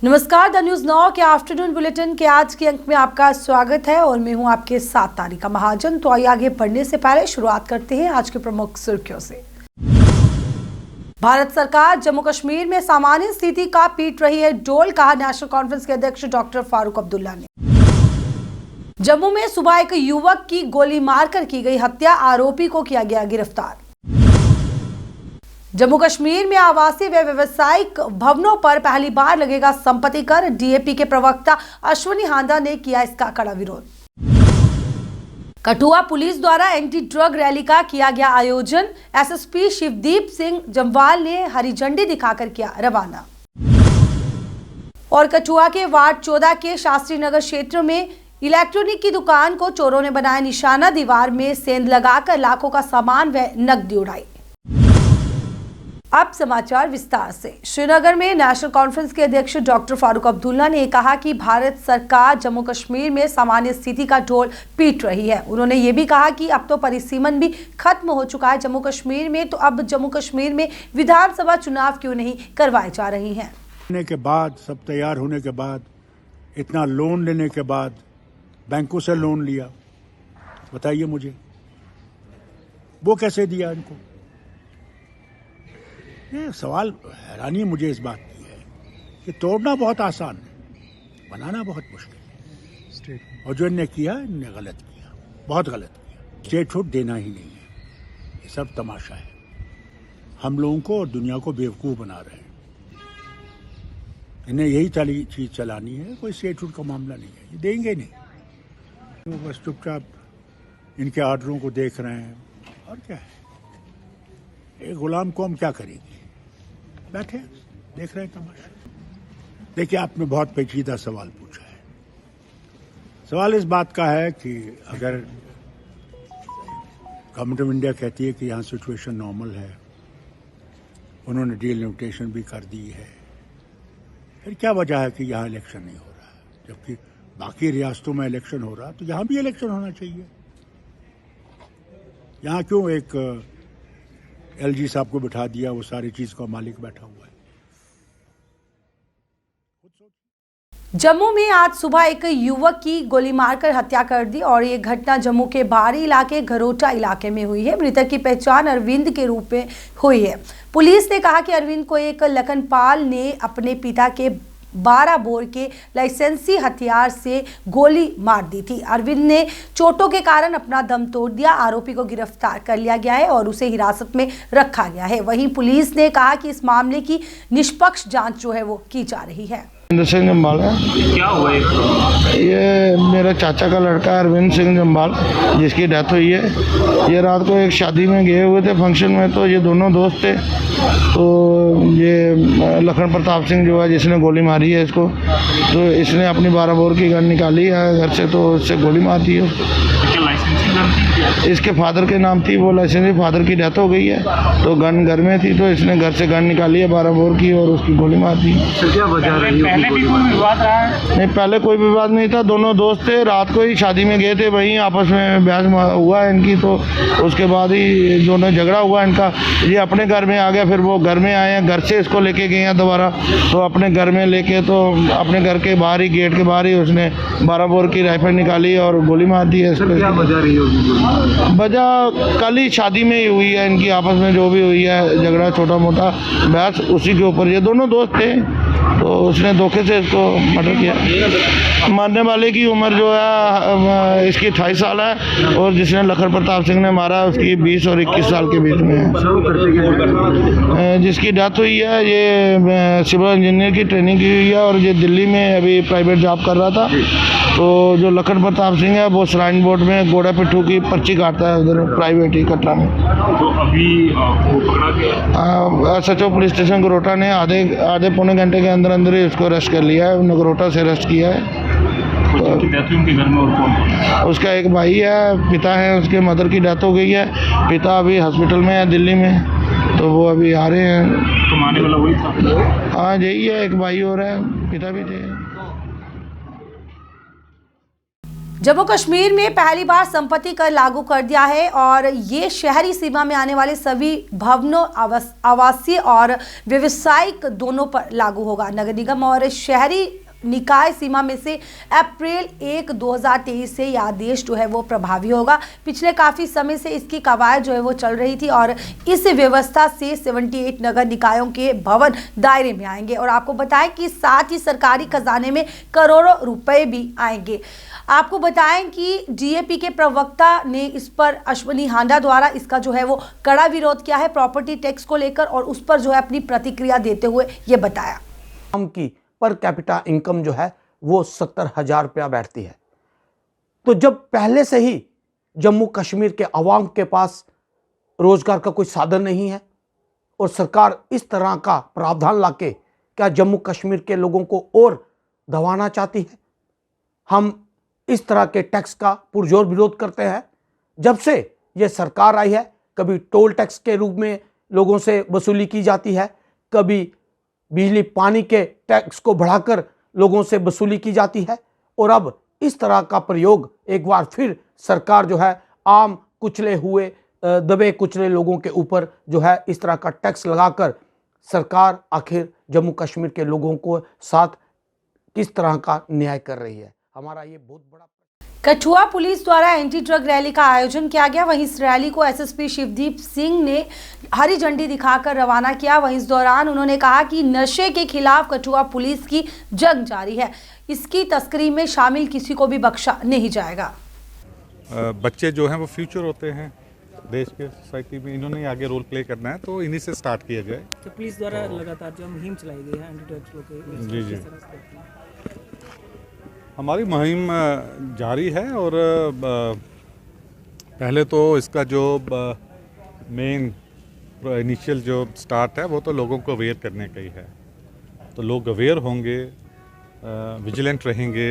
नमस्कार, the news 9 के afternoon bulletin के आज के अंक में आपका स्वागत है और मैं हूं आपके साथ तारिका महाजन। तो आइए आगे बढ़ने से पहले शुरुआत करते हैं आज के प्रमुख सुर्खियों से। भारत सरकार जम्मू कश्मीर में सामान्य स्थिति का पीट रही है डोल, कहा नेशनल कॉन्फ्रेंस के अध्यक्ष डॉक्टर फारूक अब्दुल्ला ने। जम्मू में सुबह एक युवक की गोली मारकर की गई हत्या, आरोपी को किया गया गिरफ्तार। जम्मू कश्मीर में आवासीय व व्यवसायिक भवनों पर पहली बार लगेगा संपत्ति कर, डीएपी के प्रवक्ता अश्वनी हांडा ने किया इसका कड़ा विरोध। कठुआ पुलिस द्वारा एंटी ड्रग रैली का किया गया आयोजन, एसएसपी शिवदीप सिंह जम्वाल ने हरी झंडी दिखाकर किया रवाना। और कठुआ के वार्ड 14 के शास्त्री नगर क्षेत्र में इलेक्ट्रॉनिक की दुकान को चोरों ने बनाया निशाना, दीवार में सेंध लगाकर लाखों का सामान व नकदी उड़ाई। अब समाचार विस्तार से। श्रीनगर में नेशनल कॉन्फ्रेंस के अध्यक्ष डॉक्टर फारूक अब्दुल्ला ने कहा कि भारत सरकार जम्मू कश्मीर में सामान्य स्थिति का ढोल पीट रही है। उन्होंने ये भी कहा कि अब तो परिसीमन भी खत्म हो चुका है जम्मू कश्मीर में, तो अब जम्मू कश्मीर में विधानसभा चुनाव क्यों नहीं करवाए जा रहे हैं। के बाद सब तैयार होने के बाद, इतना लोन लेने के बाद, बैंकों से लोन लिया, बताइए मुझे वो कैसे दिया इनको? ये सवाल हैरानी मुझे इस बात की है कि तोड़ना बहुत आसान है, बनाना बहुत मुश्किल है। और जो इन्हें किया, इन्हें गलत किया, बहुत गलत किया। स्टेट छूट देना ही नहीं है, ये सब तमाशा है। हम लोगों को और दुनिया को बेवकूफ़ बना रहे हैं। इन्हें यही चीज़ चलानी है, कोई स्टेट छूट का मामला नहीं है, ये देंगे नहीं। तो बस चुपचाप इनके ऑर्डरों को देख रहे हैं, और क्या है। एक गुलाम कौम क्या करेगी? बैठे देख रहे हैं तमाशा। देखिए, आपने बहुत पेचीदा सवाल पूछा है। सवाल इस बात का है कि अगर गवर्नमेंट ऑफ इंडिया कहती है कि यहाँ सिचुएशन नॉर्मल है, उन्होंने डीलिमिटेशन भी कर दी है, फिर क्या वजह है कि यहाँ इलेक्शन नहीं हो रहा है? जबकि बाकी रियासतों में इलेक्शन हो रहा, तो यहाँ भी इलेक्शन होना चाहिए। यहाँ क्यों एक एलजी साहब को बिठा दिया, वो सारी चीज का मालिक बैठा हुआ है। जम्मू में आज सुबह एक युवक की गोली मारकर हत्या कर दी और ये घटना जम्मू के बाहरी इलाके घरोटा इलाके में हुई है। मृतक की पहचान अरविंद के रूप में हुई है। पुलिस ने कहा कि अरविंद को एक लखनपाल ने अपने पिता के 12 बोर के लाइसेंसी हथियार से गोली मार दी थी। अरविंद ने चोटों के कारण अपना दम तोड़ दिया। आरोपी को गिरफ्तार कर लिया गया है और उसे हिरासत में रखा गया है। वहीं पुलिस ने कहा कि इस मामले की निष्पक्ष जांच जो है वो की जा रही है। सिंह जम्वाल है। क्या हुआ? ये मेरा चाचा का लड़का है अरविंद सिंह जम्वाल, जिसकी डेथ हुई है। ये रात को एक शादी में गए हुए थे फंक्शन में, तो ये दोनों दोस्त थे। तो ये लखन प्रताप सिंह जो है जिसने गोली मारी है इसको, तो इसने अपनी 12 बोर की गन निकाली है घर से, तो इससे गोली मार दी है। इसके फादर के नाम थी, वो लाइसेंसी फादर की डेथ हो गई है, तो गन घर में थी, तो इसने घर से गन निकाली है 12 बोर की और उसकी गोली मार दी। क्या वजह रही? पहले भी कोई विवाद रहा है? नहीं, पहले कोई विवाद नहीं था। दोनों दोस्त थे, रात को ही शादी में गए थे, वहीं आपस में बहस हुआ है इनकी, तो उसके बाद ही दोनों झगड़ा हुआ इनका। ये अपने घर में आ गया, फिर वो घर में आए हैं, घर से इसको लेके गए हैं दोबारा, तो अपने घर में लेके, तो अपने घर के बाहर ही, गेट के बाहर ही उसने 12 बोर की राइफल निकाली और गोली मार दी है। क्या वजह रही होगी? वजह कल ही शादी में ही हुई है इनकी, आपस में जो भी हुई है झगड़ा, छोटा मोटा बहस, उसी के ऊपर। ये दोनों दोस्त थे, तो उसने धोखे से इसको मर्डर किया। मारने वाले की उम्र जो है इसकी 28 साल है, और जिसने लखन प्रताप सिंह ने मारा उसकी 20 और 21 साल के बीच में है। जिसकी डेथ हुई है ये सिविल इंजीनियर की ट्रेनिंग की हुई है, और ये दिल्ली में अभी प्राइवेट जॉब कर रहा था। तो जो लखन प्रताप सिंह है वो श्राइन बोर्ड में घोड़ा पिट्ठू की पर्ची काटता है उधर प्राइवेट ही कटरा में। तो अभी वो पकड़ा गया? SHO पुलिस स्टेशन गरोटा ने आधे पौने घंटे के अंदर ही उसको अरेस्ट कर लिया है। नगरोटा से अरेस्ट किया है। तो डेथ हुई उनके घर में और कौन? उसका एक भाई है, पिता है, उसके मदर की डेथ हो गई है। पिता अभी हॉस्पिटल में है दिल्ली में, तो वो अभी आ रहे हैं। तो मारने वाला वही था? हाँ, यही है, एक भाई और है, पिता भी थे। जम्मू कश्मीर में पहली बार संपत्ति कर लागू कर दिया है और ये शहरी सीमा में आने वाले सभी भवनों, आवासीय और व्यावसायिक दोनों पर लागू होगा। नगर निगम और शहरी निकाय सीमा में से अप्रैल 1, 2023 से यह आदेश जो है वो प्रभावी होगा। पिछले काफ़ी समय से इसकी कवायद जो है वो चल रही थी और इस व्यवस्था से 78 नगर निकायों के भवन दायरे में आएंगे और आपको बताएं कि साथ ही सरकारी खजाने में करोड़ों रुपए भी आएंगे। आपको बताएं कि डीएपी के प्रवक्ता ने इस पर अश्वनी हांडा द्वारा इसका जो है वो कड़ा विरोध किया है प्रॉपर्टी टैक्स को लेकर और उस पर जो है अपनी प्रतिक्रिया देते हुए ये बताया। हम की पर कैपिटा इनकम जो है वो 70,000 रुपया बैठती है। तो जब पहले से ही जम्मू कश्मीर के अवाम के पास रोजगार का कोई साधन नहीं है और सरकार इस तरह का प्रावधान लाके क्या जम्मू कश्मीर के लोगों को और दबाना चाहती है। हम इस तरह के टैक्स का पुरजोर विरोध करते हैं। जब से ये सरकार आई है, कभी टोल टैक्स के रूप में लोगों से वसूली की जाती है, कभी बिजली पानी के टैक्स को बढ़ाकर लोगों से वसूली की जाती है और अब इस तरह का प्रयोग एक बार फिर सरकार जो है आम कुचले हुए दबे कुचले लोगों के ऊपर जो है इस तरह का टैक्स लगाकर सरकार आखिर जम्मू कश्मीर के लोगों को साथ किस तरह का न्याय कर रही है। हमारा ये बहुत बड़ा कठुआ पुलिस द्वारा एंटी ड्रग रैली का आयोजन किया गया। वहीं इस रैली को एसएसपी शिवदीप सिंह ने हरी झंडी दिखाकर रवाना किया। वहीं इस दौरान उन्होंने कहा कि नशे के खिलाफ कठुआ पुलिस की जंग जारी है, इसकी तस्करी में शामिल किसी को भी बख्शा नहीं जाएगा। बच्चे जो हैं वो फ्यूचर होते हैं देश के, सोसाइटी में इन्होंने आगे रोल प्ले करना है तो इन्हीं से स्टार्ट किया जाए। तो पुलिस द्वारा लगातार जो मुहिम चलाई गई है एंटी ड्रग्स को जी हमारी मुहिम जारी है और पहले तो इसका जो मेन इनिशियल जो स्टार्ट है वो तो लोगों को अवेयर करने का ही है। तो लोग अवेयर होंगे, विजिलेंट रहेंगे,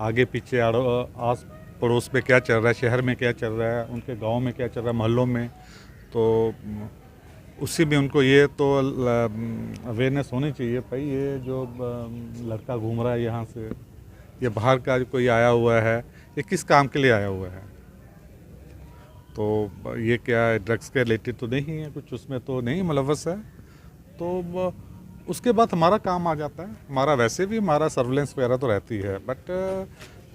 आगे पीछे आस पड़ोस में क्या चल रहा है, शहर में क्या चल रहा है, उनके गांव में क्या चल रहा है, मोहल्लों में, तो उसी में उनको ये तो अवेयरनेस होनी चाहिए। भाई ये जो लड़का घूम रहा है यहाँ से, ये बाहर का कोई आया हुआ है, ये किस काम के लिए आया हुआ है, तो ये क्या ड्रग्स के रिलेटेड तो नहीं है, कुछ उसमें तो नहीं मुलव्वस है। तो उसके बाद हमारा काम आ जाता है। हमारा वैसे भी हमारा सर्विलेंस वगैरह तो रहती है, बट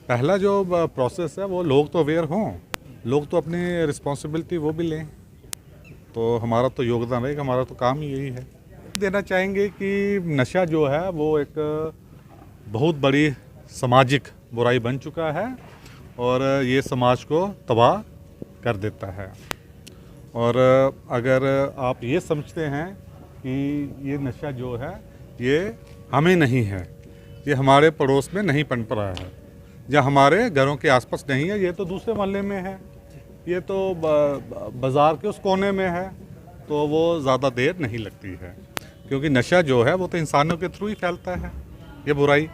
पहला जो प्रोसेस है वो लोग तो अवेयर हों, लोग तो अपनी रिस्पॉन्सिबिलिटी वो भी लें, तो हमारा तो योगदान रहेगा, हमारा तो काम ही यही है। देना चाहेंगे कि नशा जो है वो एक बहुत बड़ी सामाजिक बुराई बन चुका है और ये समाज को तबाह कर देता है। और अगर आप ये समझते हैं कि ये नशा जो है ये हमें नहीं है, ये हमारे पड़ोस में नहीं पनप रहा है या हमारे घरों के आसपास नहीं है, ये तो दूसरे मोहल्ले में है, ये तो बाज़ार के उस कोने में है, तो वो ज़्यादा देर नहीं लगती है। क्योंकि नशा जो है वो तो इंसानों के थ्रू ही फैलता है। ये बुराई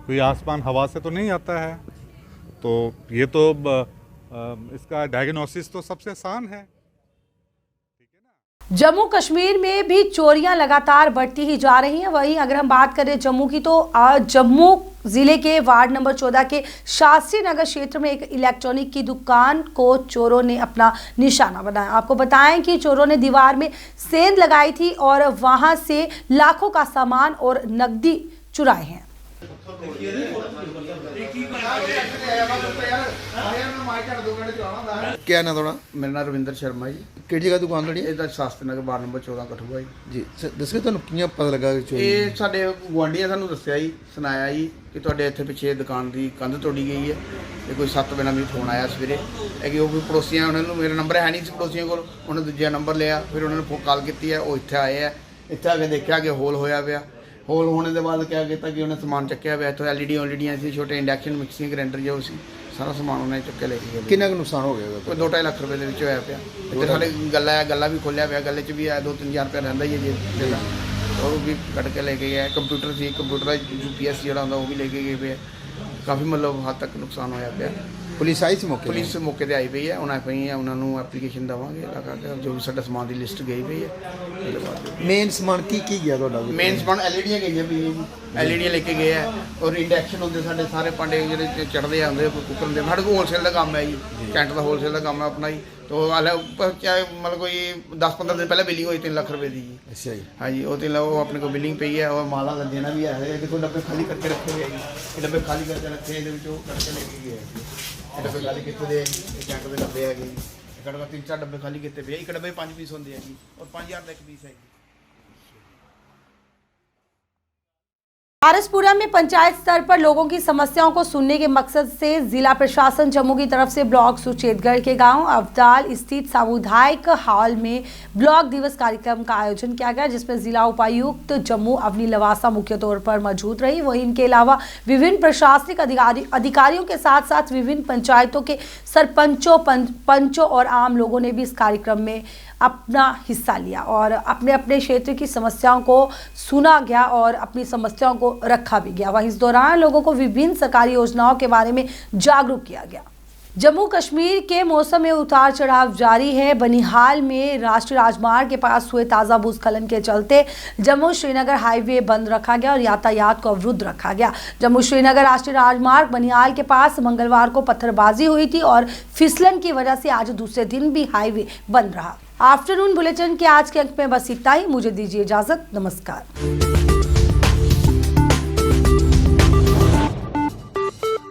कोई आसमान हवा से तो नहीं आता है, तो ये तो इसका डायग्नोसिस तो सबसे आसान है। जम्मू कश्मीर में भी चोरियां लगातार बढ़ती ही जा रही हैं। वहीं अगर हम बात करें जम्मू की, तो जम्मू जिले के वार्ड नंबर 14 के शास्त्री नगर क्षेत्र में एक इलेक्ट्रॉनिक की दुकान को चोरों ने अपना निशाना बनाया। आपको बताएं कि चोरों ने दीवार में सेंध लगाई थी और वहां से लाखों का सामान और नकदी चुराए हैं। क्या ना थोड़ा मेरा नाम रविंदर शर्मा जी। ਕਿਹੜੀ ਜਗ੍ਹਾ ਦੁਕਾਨ ਤੁਹਾਡੀ ਇਹਦਾ ਸ਼ਾਸਤਰ ਨਗਰ ਵਾਰਡ ਨੰਬਰ 14 ਕਠੂਆ ਜੀ। ਜੀ ਦੱਸੋ ਤੁਹਾਨੂੰ ਕਿਵੇਂ ਪਤਾ ਲੱਗਾ ਕਿ ਚੋਰੀ ਇਹ ਸਾਡੇ ਗੁਆਂਢੀਆਂ ਸਾਨੂੰ ਦੱਸਿਆ ਜੀ, ਸੁਣਾਇਆ ਜੀ ਕਿ ਤੁਹਾਡੇ ਇੱਥੇ ਪਿੱਛੇ ਦੁਕਾਨ ਦੀ ਕੰਧ ਤੋੜੀ ਗਈ ਹੈ। ਇਹ ਕੋਈ 7 ਵਜੇ ਮੈਨੂੰ ਫੋਨ ਆਇਆ ਸਵੇਰੇ, ਇਹ ਕਿ ਉਹ ਕੋਈ ਪੜੋਸੀਆਂ, ਉਹਨਾਂ ਨੂੰ ਮੇਰਾ ਨੰਬਰ ਹੈ ਨਹੀਂ ਸੀ ਪੜੋਸੀਆਂ ਕੋਲ, ਉਹਨੇ ਦੂਜਾ ਨੰਬਰ ਲਿਆ, ਫਿਰ ਉਹਨਾਂ ਨੂੰ ਕਾਲ ਕੀਤੀ ਹੈ, ਉਹ ਇੱਥੇ ਆਏ ਆ। ਇੱਥੇ ਆ ਕੇ ਦੇਖਿਆ ਕਿ ਹੋਲ ਹੋਇਆ ਪਿਆ। ਹੋਲ ਹੋਣੇ ਦੇ ਬਾਅਦ ਕਿਆ ਕੀਤਾ ਕਿ ਉਹਨੇ ਸਮਾਨ ਚੱਕਿਆ ਪਿਆ ਇੱਥੋਂ, ਐਲਈਡੀਆਂ ਸੀ, ਛੋਟੇ ਇੰਡਕਸ਼ਨ ਮਿਕਸਿੰਗ ਗ੍ਰਾਈਂਡਰ ਜੋ ਸੀ, ਸਾਰਾ ਸਮਾਨ ਉਹਨੇ ਚੁੱਕ ਕੇ ਲੈ ਕੇ ਗਏ। ਕਿੰਨਾ ਕੁ ਨੁਕਸਾਨ ਹੋ ਗਿਆ ਉਹਦਾ? ਕੋਈ 2-2.5 ਲੱਖ ਰੁਪਏ ਦੇ ਵਿੱਚ ਹੋਇਆ ਪਿਆ। ਇੱਥੇ ਸਾਡੇ ਗੱਲਾ ਵੀ ਖੋਲਿਆ ਪਿਆ, ਗੱਲੇ 'ਚ ਵੀ ਆ 2-3 ਹਜ਼ਾਰ ਰੁਪਏ ਰਹਿੰਦਾ ਹੀ ਹੈ ਜੀ, ਉਹ ਵੀ ਕੱਢ ਕੇ ਲੈ ਕੇ ਗਏ। ਕੰਪਿਊਟਰ ਸੀ, ਕੰਪਿਊਟਰ ਦਾ UPS ਜਿਹੜਾ ਹੁੰਦਾ ਉਹ ਵੀ ਲੈ ਕੇ ਗਏ ਪਏ। ਕਾਫੀ ਮਤਲਬ ਹੱਦ ਤੱਕ ਨੁਕਸਾਨ ਹੋਇਆ ਪਿਆ। ਪੁਲਿਸ ਆਈ ਸੀ ਮੌਕੇ? ਪੁਲਿਸ ਮੌਕੇ 'ਤੇ ਆਈ ਪਈ ਹੈ, ਉਹਨਾਂ ਪਈ ਹੈ, ਉਹਨਾਂ ਨੂੰ ਐਪਲੀਕੇਸ਼ਨ ਦੇਵਾਂਗੇ ਲਗਾ ਕੇ, ਜੋ ਵੀ ਸਾਡਾ ਸਮਾਨ ਦੀ ਲਿਸਟ ਗਈ ਪਈ ਹੈ ਉਹਦੇ ਬਾਅਦ। ਮੇਨ ਸਮਾਨ ਕੀ ਗਿਆ ਤੁਹਾਡਾ? ਮੇਨ ਸਮਾਨ ਐਲਈਡੀਆਂ ਗਈਆਂ ਪਈਆਂ ਜੀ, LED लेके गए है और इंडक्शन होंगे साढ़े सारे भांडे जो चढ़ते आते कुकर होंगे साढ़े को होलसेल का काम है जी कैंट का होलसेल का काम है अपना जी तो हाल चाहे मतलब कोई 10-15 दिन पहले बिलिंग हुई 3 लाख रुपए की जी अच्छा जी हाँ जी वो 3 लाख वो अपने को बिलिंग पई है और माला देना भी है देखो डब्बे खाली करके रखे हुए हैं ये डब्बे खाली करके रखे हैं करके लेके गए हैं डब्बे खाली कितने दे कैंट के डब्बे है जी घट घट 3-4 डब्बे खाली कितने पे एक डब्बे 5 पीस होंगे जी और 5000 का एक पीस है जी। पारसपुरा में पंचायत स्तर पर लोगों की समस्याओं को सुनने के मकसद से जिला प्रशासन जम्मू की तरफ से ब्लॉक सुचेतगढ़ के गांव अवताल स्थित सामुदायिक हॉल में ब्लॉक दिवस कार्यक्रम का आयोजन किया गया, जिसमें जिला उपायुक्त जम्मू अवनी लवासा मुख्य तौर पर मौजूद रही। वहीं इनके अलावा विभिन्न प्रशासनिक अधिकारियों के साथ साथ विभिन्न पंचायतों के सरपंचों पंचों और आम लोगों ने भी इस कार्यक्रम में अपना हिस्सा लिया और अपने अपने क्षेत्र की समस्याओं को सुना गया और अपनी समस्याओं को रखा भी गया। वहीं इस दौरान लोगों को विभिन्न सरकारी योजनाओं के बारे में जागरूक किया गया। जम्मू कश्मीर के मौसम में उतार चढ़ाव जारी है। बनिहाल में राष्ट्रीय राजमार्ग के पास हुए ताज़ा भूस्खलन के चलते जम्मू श्रीनगर हाईवे बंद रखा गया और यातायात को अवरुद्ध रखा गया। जम्मू श्रीनगर राष्ट्रीय राजमार्ग बनिहाल के पास मंगलवार को पत्थरबाजी हुई थी और फिसलन की वजह से आज दूसरे दिन भी हाईवे बंद रहा। आफ्टरनून बुलेटिन के आज के अंक में बस इतना ही। मुझे दीजिए इजाजत। नमस्कार।